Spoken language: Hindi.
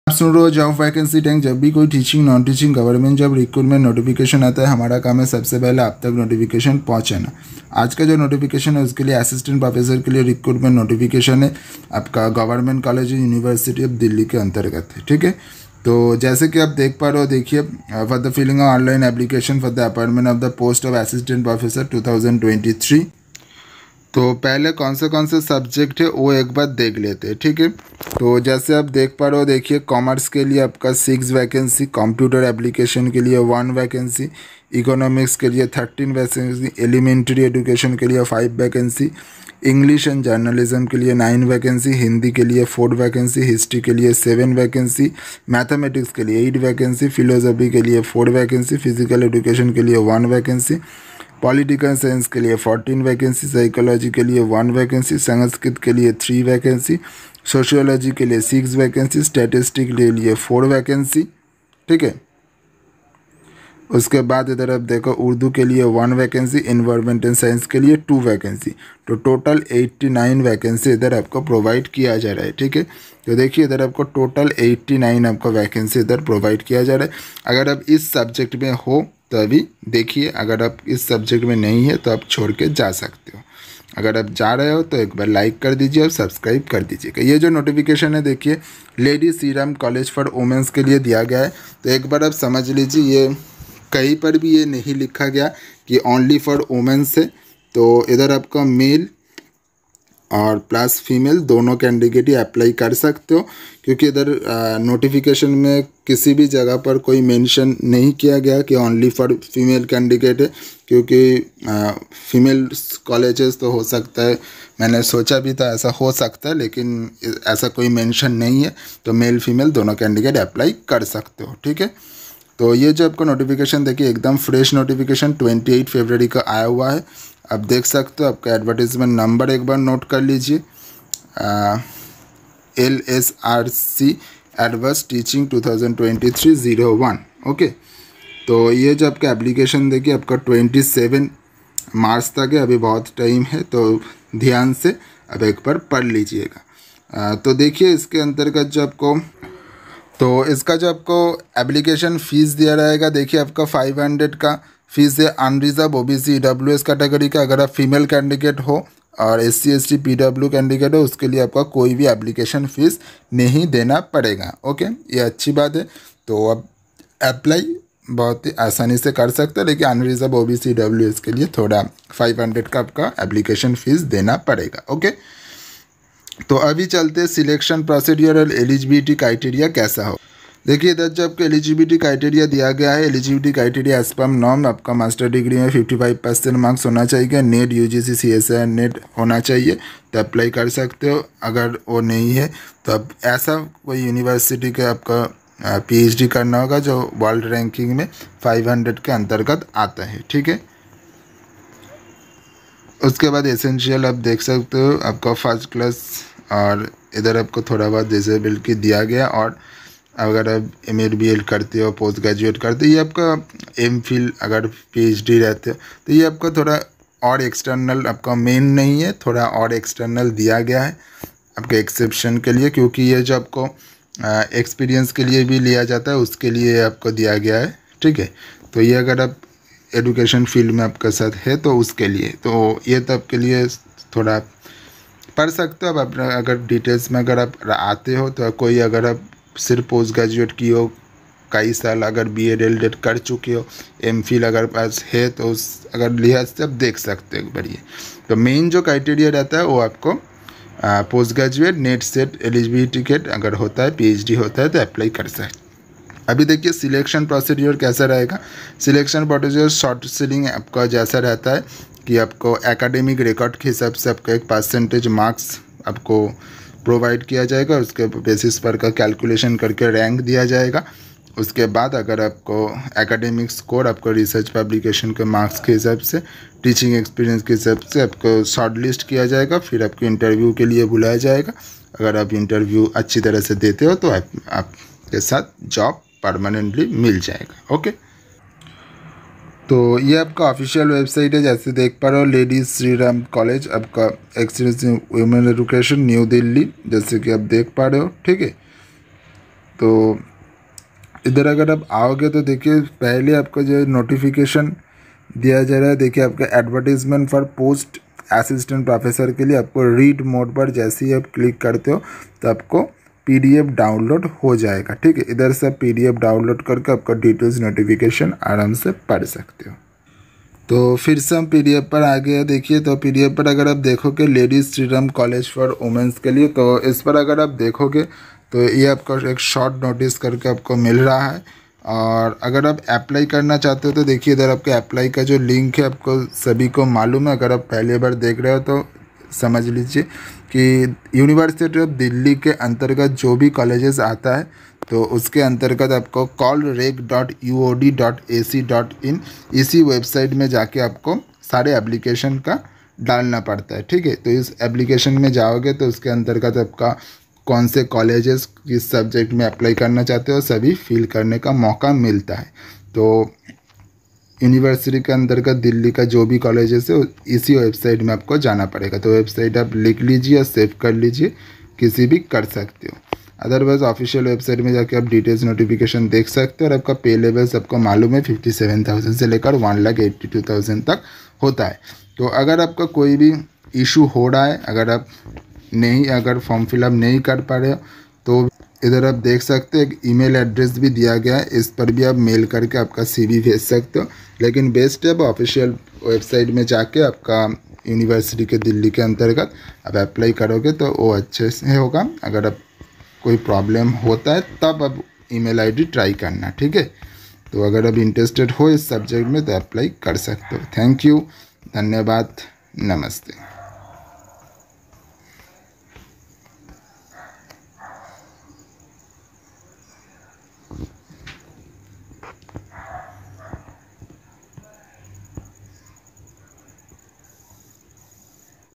आप सुन रहे हो जॉब वैकेंसी टैंक। जब भी कोई teaching non teaching government job recruitment notification आता है, हमारा काम है सबसे पहले आप तक नोटिफिकेशन पहुंचाना। आज का जो नोटिफिकेशन है उसके लिए असिस्टेंट प्रोफेसर के लिए रिक्रूटमेंट नोटिफिकेशन है, आपका government college university of Delhi के अंतर्गत है। ठीक है, तो जैसे कि आप देख पा रहे हो, देखिए for the filling of online application for the appointment of the post of assistant professor 2023। तो पहले कौन से सब्जेक्ट है वो एक बार देख लेते हैं। ठीक है, तो जैसे आप देख पा रहे हो, देखिए कॉमर्स के लिए आपका 6 वैकेंसी, कंप्यूटर एप्लीकेशन के लिए 1 वैकेंसी, इकोनॉमिक्स के लिए 13 वैकेंसी, एलिमेंट्री एजुकेशन के लिए 5 वैकेंसी, इंग्लिश एंड जर्नलिज्म के लिए 9 वैकेंसी, हिंदी के लिए 4 वैकेंसी, हिस्ट्री के लिए 7 वैकेंसी, मैथमेटिक्स के लिए 8 वैकेंसी, फिलोसफी के लिए 4 वैकेंसी, फिजिकल एजुकेशन के लिए 1 वैकेंसी, पॉलिटिकल साइंस के लिए 14 वैकेंसी, साइकोलॉजी के लिए 1 वैकेंसी, संस्कृत के लिए 3 वैकेंसी, सोशियोलॉजी के लिए 6 वैकेंसी, स्टैटिस्टिक के लिए 4 वैकेंसी। ठीक है, उसके बाद इधर आप देखो उर्दू के लिए 1 वैकेंसी, एनवायरमेंटल साइंस के लिए 2 वैकेंसी, तो टोटल 89 वैकेंसी इधर आपको प्रोवाइड किया जा रहा है। ठीक है, तो देखिए इधर आपको टोटल 89 आपको वैकेंसी इधर प्रोवाइड किया जा रहा है। अगर आप इस सब्जेक्ट में हो तो अभी देखिए, अगर आप इस सब्जेक्ट में नहीं है तो आप छोड़ के जा सकते हो। अगर आप जा रहे हो तो एक बार लाइक कर दीजिए और सब्सक्राइब कर दीजिएगा। ये जो नोटिफिकेशन है देखिए lady Shriram college for women's के लिए दिया गया है, तो एक बार आप समझ लीजिए, ये कहीं पर भी ये नहीं लिखा गया कि ओनली फॉर वुमेंस है। तो इधर आपका मेल और प्लस फीमेल दोनों कैंडिडेट ही अप्लाई कर सकते हो, क्योंकि इधर नोटिफिकेशन में किसी भी जगह पर कोई मेंशन नहीं किया गया कि ओनली फॉर फीमेल कैंडिडेट है, क्योंकि फीमेल कॉलेजेस तो हो सकता है, मैंने सोचा भी था ऐसा हो सकता है, लेकिन ऐसा कोई मेंशन नहीं है, तो मेल फीमेल दोनों कैंडिडेट अप्लाई कर सकते हो। ठीक है, तो ये जो आपको नोटिफिकेशन देखिए एकदम फ्रेश नोटिफिकेशन 28 फरवरी का आया हुआ है। आप देख सकते हो, आपका एडवर्टीजमेंट नंबर एक बार नोट कर लीजिए, LSRC एडवर्स टीचिंग 2023-01। ओके, तो ये जो आपका एप्लीकेशन देखिए आपका 27 मार्च तक है, अभी बहुत टाइम है, तो ध्यान से अब एक बार पढ़ लीजिएगा। तो देखिए इसके अंतर्गत जो आपको इसका जो आपको एप्लीकेशन फ़ीस दिया रहेगा, देखिए आपका 500 का फीस है अनरिजर्व OBC EWS कैटेगरी का। अगर आप फीमेल कैंडिडेट हो और SC ST PW कैंडिडेट हो, उसके लिए आपका कोई भी एप्लीकेशन फ़ीस नहीं देना पड़ेगा। ओके, ये अच्छी बात है। तो अब अप्लाई बहुत ही आसानी से कर सकते हैं, लेकिन अनरिजर्व OBC EWS के लिए थोड़ा 500 का आपका एप्लीकेशन फ़ीस देना पड़ेगा। ओके, तो अभी चलते सिलेक्शन प्रोसीड्यूर और एलिजिबिलिटी क्राइटेरिया कैसा हो। देखिए इधर जो आपको एलिजिबिलिटी क्राइटेरिया दिया गया है, eligibility criteria as per norm आपका मास्टर डिग्री में 55% मार्क्स होना चाहिए, नेट UGC CSIR नेट होना चाहिए, तो अप्लाई कर सकते हो। अगर वो नहीं है तो अब ऐसा कोई यूनिवर्सिटी का आपका PhD करना होगा जो वर्ल्ड रैंकिंग में 500 के अंतर्गत आता है। ठीक है, उसके बाद एसेंशियल आप देख सकते हो आपका फर्स्ट क्लास, और इधर आपको थोड़ा बहुत डिसेबिलिटी दिया गया, और अगर आप MA BL करते हो, पोस्ट ग्रेजुएट करते हो, ये आपका MPhil अगर PhD रहते हो तो ये आपका थोड़ा और एक्सटर्नल, आपका मेन नहीं है, थोड़ा और एक्सटर्नल दिया गया है आपके एक्सेप्शन के लिए, क्योंकि ये जो आपको एक्सपीरियंस के लिए भी लिया जाता है उसके लिए आपको दिया गया है। ठीक है, तो ये अगर आप एजुकेशन फील्ड में आपके साथ है तो उसके लिए, तो ये तो आपके लिए थोड़ा पढ़ सकते हो। अब अगर डिटेल्स में अगर आप आते हो तो कोई, अगर आप सिर्फ पोस्ट ग्रेजुएट की हो कई साल, अगर BEd LD कर चुके हो, MPhil अगर पास है तो उस अगर लिहाज से आप देख सकते हो बढ़िया। तो मेन जो क्राइटेरिया रहता है वो आपको post graduate net set eligibility ticket अगर होता है, PhD होता है तो अप्लाई कर सकते। अभी देखिए सिलेक्शन प्रोसीड्यूर कैसा रहेगा। सिलेक्शन प्रोसीड्यूर शॉर्ट सीलिंग आपका जैसा रहता है कि आपको एकेडमिक रिकॉर्ड के हिसाब से आपका एक परसेंटेज मार्क्स आपको प्रोवाइड किया जाएगा, उसके बेसिस पर का कैलकुलेशन करके रैंक दिया जाएगा। उसके बाद अगर आपको एकेडमिक स्कोर आपको रिसर्च पब्लिकेशन के मार्क्स के हिसाब से, टीचिंग एक्सपीरियंस के हिसाब से आपको शॉर्ट लिस्ट किया जाएगा, फिर आपको इंटरव्यू के लिए बुलाया जाएगा। अगर आप इंटरव्यू अच्छी तरह से देते हो तो आपके साथ जॉब परमानेंटली मिल जाएगा। ओके, तो ये आपका ऑफिशियल वेबसाइट है, जैसे देख पा रहे हो, लेडी श्रीराम कॉलेज आपका excellence in women education new Delhi, जैसे कि आप देख पा रहे हो। ठीक है, तो इधर अगर आप आओगे तो देखिए पहले आपको जो नोटिफिकेशन दिया जा रहा है, देखिए आपका advertisement for post assistant professor के लिए आपको रीड मोड पर जैसे ही आप क्लिक करते हो तो आपको पीडीएफ डाउनलोड हो जाएगा। ठीक है, इधर से पीडीएफ डाउनलोड करके आपका डिटेल्स नोटिफिकेशन आराम से पढ़ सकते हो। तो फिर से हम पीडीएफ पर आ गए। देखिए तो पीडीएफ पर अगर आप देखोगे ladies Shriram college for women's के लिए, तो इस पर अगर आप देखोगे तो ये आपको एक शॉर्ट नोटिस करके आपको मिल रहा है। और अगर आप अप्लाई करना चाहते हो तो देखिए इधर आपके अप्लाई का जो लिंक है आपको सभी को मालूम है। अगर आप पहली बार देख रहे हो तो समझ लीजिए कि यूनिवर्सिटी ऑफ दिल्ली के अंतर्गत जो भी कॉलेजेस आता है तो उसके अंतर्गत आपको callrec.uod.ac.in इसी वेबसाइट में जाके आपको सारे एप्लीकेशन का डालना पड़ता है। ठीक है, तो इस एप्लीकेशन में जाओगे तो उसके अंतर्गत आपका कौन से कॉलेजेस किस सब्जेक्ट में अप्लाई करना चाहते हो सभी फिल करने का मौका मिलता है। तो यूनिवर्सिटी के अंतर्गत दिल्ली का जो भी कॉलेजेस है इसी वेबसाइट में आपको जाना पड़ेगा। तो वेबसाइट आप लिख लीजिए और सेव कर लीजिए, किसी भी कर सकते हो। अदरवाइज ऑफिशियल वेबसाइट में जाके आप डिटेल्स नोटिफिकेशन देख सकते हो। और आपका पे लेवल सबको मालूम है 57,000 से लेकर 1,82,000 तक होता है। तो अगर आपका कोई भी इशू हो रहा है, अगर फॉर्म फिलअप नहीं कर पा रहे हो तो इधर आप देख सकते हो एक ईमेल एड्रेस भी दिया गया है, इस पर भी आप मेल करके आपका सीवी भेज सकते हो। लेकिन बेस्ट है आप ऑफिशियल वेबसाइट में जाके आपका यूनिवर्सिटी के दिल्ली के अंतर्गत आप अप्लाई करोगे तो वो अच्छे से होगा। अगर आप कोई प्रॉब्लम होता है तब आप ईमेल आईडी ट्राई करना। ठीक है, तो अगर आप इंटरेस्टेड हो इस सब्जेक्ट में तो अप्लाई कर सकते हो। थैंक यू, धन्यवाद, नमस्ते।